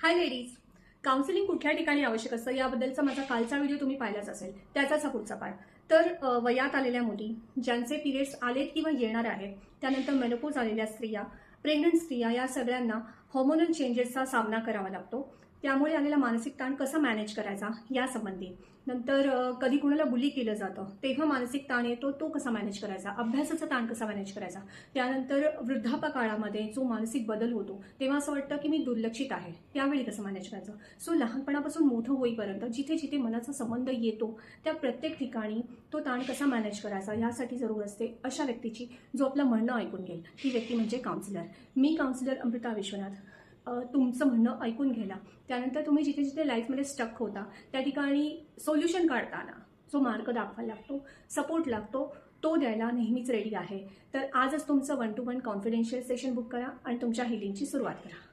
हाय ladies, counselling कुठल्या ठिकाणी आवश्यक असतं याबद्दलचा माझा कालचा व्हिडिओ तुम्ही पाहिलाच असेल. त्याचाच हा पुढचा पार्ट. तर वयात आलेल्या मुली, ज्यांचे पिरियड्स आलेत किंवा येणार आहेत, त्यानंतर मेनोपॉज आलेल्या स्त्रिया, प्रेग्नंट स्त्रिया, या सगळ्यांना हॉर्मोनल चेंजेसचा सामना करावा लागतो. त्यामुळे आलेला मानसिक ताण कसा मॅनेज करायचा यासंबंधी. नंतर कधी कुणाला बुली केलं जातं तेव्हा मानसिक ताण येतो, तो कसा मॅनेज करायचा, अभ्यासाचा ताण कसा मॅनेज करायचा. त्यानंतर वृद्धापकाळामध्ये जो मानसिक बदल होतो तेव्हा असं वाटतं की मी दुर्लक्षित आहे, त्यावेळी कसं मॅनेज करायचं. सो लहानपणापासून मोठं होईपर्यंत जिथे जिथे मनाचा संबंध येतो त्या प्रत्येक ठिकाणी तो ताण कसा मॅनेज करायचा यासाठी जरूर असते अशा व्यक्तीची जो आपलं म्हणणं ऐकून घेईल. ती व्यक्ती म्हणजे काउन्सिलर. मी काउन्सिलर अमृता विश्वनाथ. तुमचं म्हणणं ऐकून घ्यायला, त्यानंतर तुम्ही जिथे जिथे लाईफमध्ये स्टक होता त्या ठिकाणी सोल्युशन काढताना जो मार्ग दाखवायला लागतो, सपोर्ट लागतो, तो द्यायला नेहमीच रेडी आहे. तर आजच तुमचं 1-to-1 कॉन्फिडेन्शियल सेशन बुक करा आणि तुमच्या हिलिंगची सुरुवात करा.